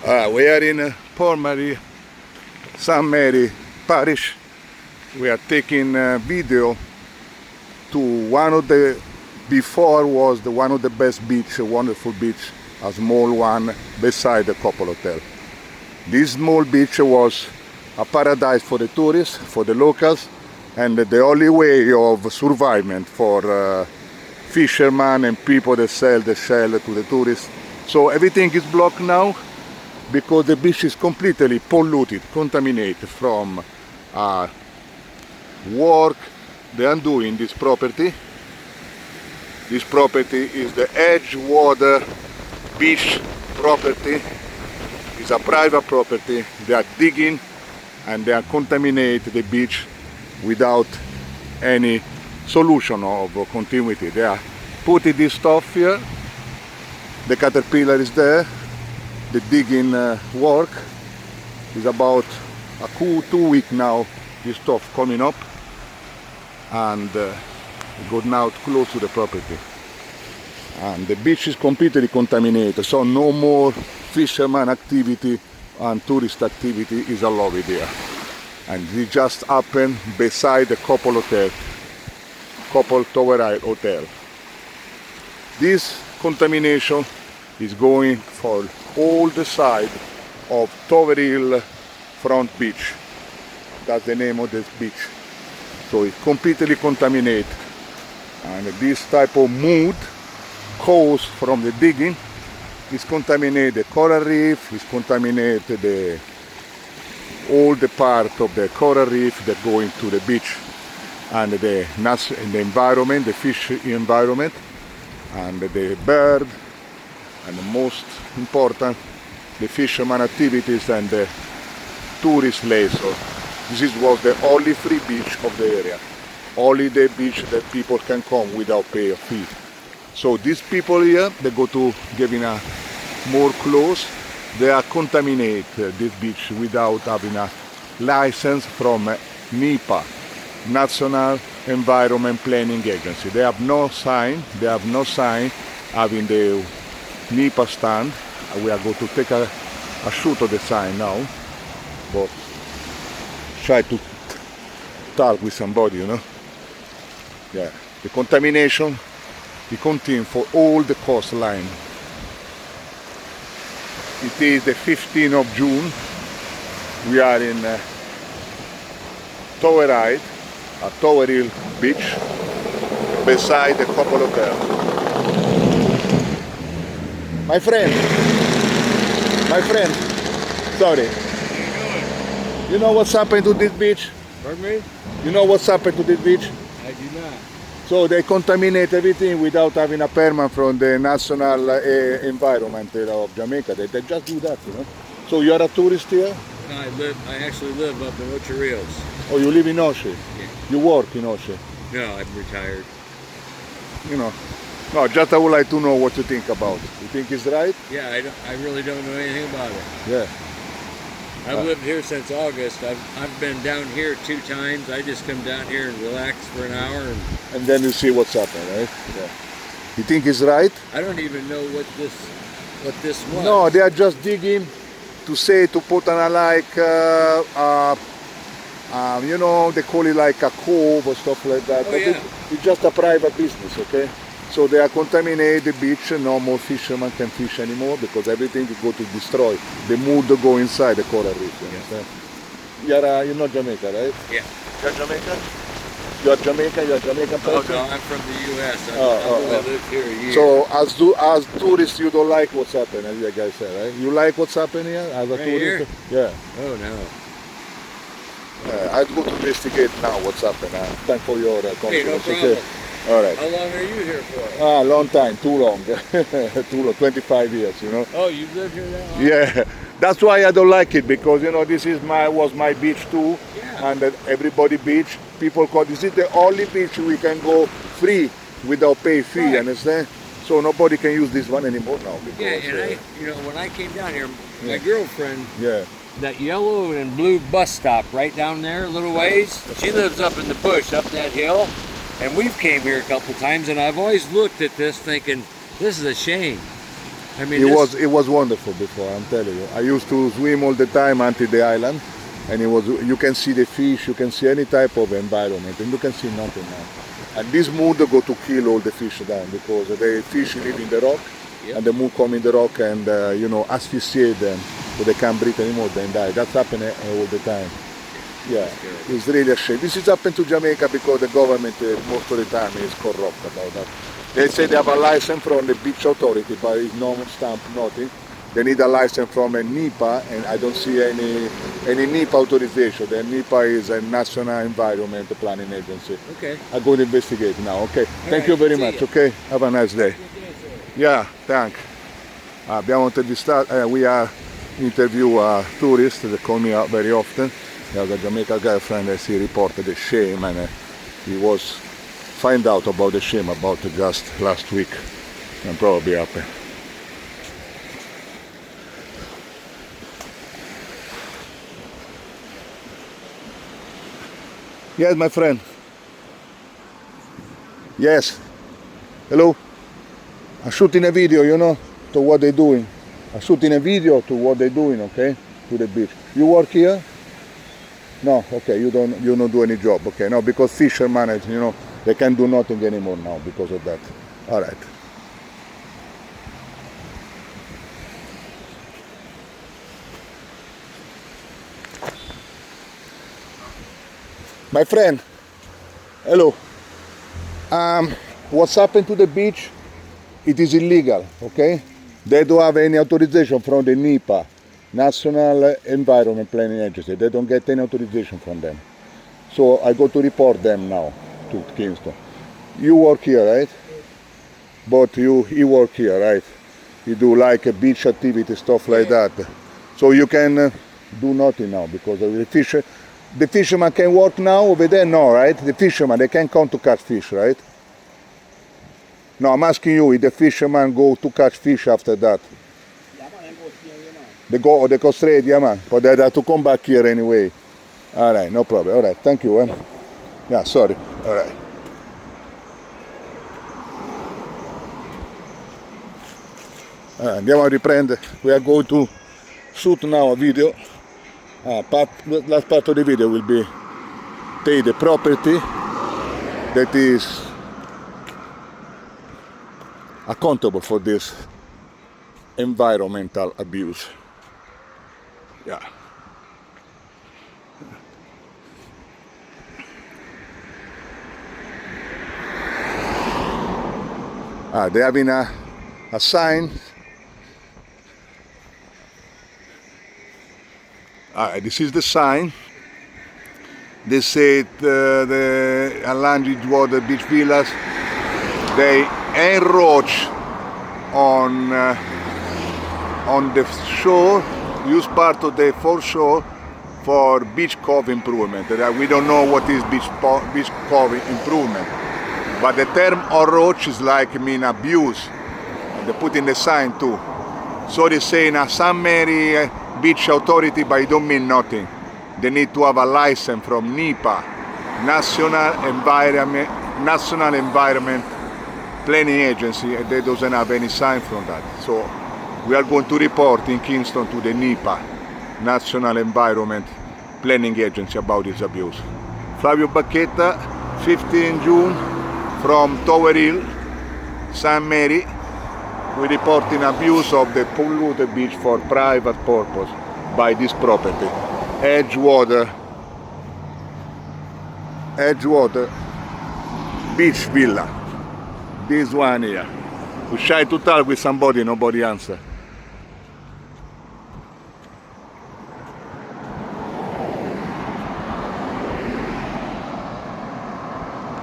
We are in Port Marie, St. Mary Parish. We are taking video to one of the, before was one of the best beach, a wonderful beach, a small one beside the couple hotel. This small beach was a paradise for the tourists, for the locals, and the only way of survivment for fishermen and people that sell the shell to the tourists. So everything is blocked now because the beach is completely polluted, contaminated from work they are doing this property. This property is the Edgewater Beach property. It's a private property. They are digging and they are contaminating the beach without any solution of continuity. They are putting this stuff here. The caterpillar is there. The digging work is about a 2 weeks now. This stuff coming up, and we go now close to the property. And the beach is completely contaminated, so no more fisherman activity and tourist activity is allowed here. And it just happened beside the couple hotel, couple Tower Hotel. This contamination is going for all the side of Tower Hill front beach. That's the name of this beach. So it's completely contaminated. And this type of mud caused from the digging is contaminated the coral reef, is contaminated all the part of the coral reef that go into the beach, and the environment, the fish environment, and the bird, and the most important, the fisherman activities and the tourist place. So this was the only free beach of the area, only the beach that people can come without pay a fee. So these people here, they go to giving a more close, they are contaminate this beach without having a license from NEPA, National Environment Planning Agency. They have no sign, having the NEPA stand. We are going to take a shoot of the sign now, but try to talk with somebody, you know. Yeah, the contamination, it continues for all the coastline. It is the 15th of June. We are in Tower Hill Beach, beside the couple hotel. My friend, sorry. You know what's happened to this beach? Pardon me? You know what's happened to this beach? I do not. So they contaminate everything without having a permit from the National Environment of Jamaica. They just do that, you know. So you are a tourist here? I actually live up in Ocho Rios. Oh, you live in Oche? Yeah. You work in Oche? No, I'm retired. You know. No, just I would like to know what you think about it. You think it's right? Yeah, I really don't know anything about it. Yeah. I've lived here since August. I've been down here 2 times. I just come down here and relax for an hour. And then you see what's happening, right? Yeah. You think it's right? I don't even know what this was. No, they are just digging to put on a like, you know, they call it like a cove or stuff like that. Oh, but yeah. It's just a private business, okay? So they are contaminating the beach. No more fishermen can fish anymore because everything is going to destroy. The mud go inside the coral reef. You understand? You're not Jamaica, right? Yeah. You're Jamaica? You're Jamaican. You're Jamaican person. Oh no, I'm from the U.S. I've only lived here a year. So as tourists, you don't like what's happening, as you guys said, right? You like what's happening here as a right tourist? Here? Yeah. Oh no. I'd go to investigate now what's happening. Thanks for your Hey, no confidence. problem. Okay. All right. How long are you here for? Long time, too long. Too long, 25 years, you know. Oh, you've lived here that long? Yeah, that's why I don't like it, because you know this is was my beach too, Yeah. and everybody beach. People call this is the only beach we can go free without pay fee. Right. Understand? So nobody can use this one anymore now. Because, Yeah, and you know, when I came down here, Yeah. my girlfriend, yeah. that yellow and blue bus stop right down there a little ways, she lives up in the bush, up that hill, and we've came here a couple times, and I've always looked at this thinking, this is a shame. I mean, it was wonderful before, I'm telling you. I used to swim all the time until the island, and you can see the fish, you can see any type of environment, and you can see nothing now. And this mood go to kill all the fish down, because the fish live in the rock, and the mood come in the rock and asphyxiate them, so they can't breathe anymore, then die. That's happening all the time. Yeah, it's really a shame. This is happened to Jamaica because the government most of the time is corrupt about that. They say they have a license from the beach authority, but it's no stamp, nothing. They need a license from a NEPA, and I don't see any NEPA authorization. The NEPA is a National Environment Planning Agency. Okay. I'm going to investigate now. Okay. Thank you very much. Okay. Have a nice day. Yeah, thanks. Abbiamo intervistato, we are interview a tourist that call me out very often. Yeah, the Jamaica girlfriend, as he reported the shame, and he was find out about the shame about just last week, and probably happen. Yes, my friend. Yes. Hello. I'm shooting a video, to what they're doing. I'm shooting a video to what they're doing, okay? To the beach. You work here? No, okay, you don't do any job, okay? No, because fishermen, they can't do nothing anymore now because of that. All right. My friend, hello. What's happened to the beach? It is illegal, okay? They don't have any authorization from the NEPA, National Environment Planning Agency. They don't get any authorization from them. So I go to report them now to Kingston. You work here, right? But you work here, right? You do like a beach activity, stuff like that. So you can do nothing now because of the fish. The fisherman can work now over there? No, right? The fisherman, they can come to catch fish, right? No, I'm asking you, if the fisherman go to catch fish after that? They go straight, yeah man, but they have to come back here anyway. All right, no problem. All right, thank you. Yeah, sorry. All right. Andiamo a riprendere. We are going to shoot now a video. Last part of the video will be take the property that is accountable for this environmental abuse. Yeah. They're having a sign. This is the sign. They say the Allan Edgewater Beach Villas, they encroach on the shore, use part of the foreshore for beach cove improvement. We don't know what is beach cove improvement, but the term encroach is like mean abuse. They put in the sign too. So they say in some area beach authority, but it don't mean nothing. They need to have a license from NEPA, National Environment Planning Agency, and they doesn't have any sign from that. So we are going to report in Kingston to the NEPA, National Environment Planning Agency, about this abuse. Flavio Bacchetta, 15 June, from Tower Hill, St. Mary. We reporting abuse of the polluted beach for private purpose by this property, Edgewater Beach Villa. This one here. We try to talk with somebody, nobody answer.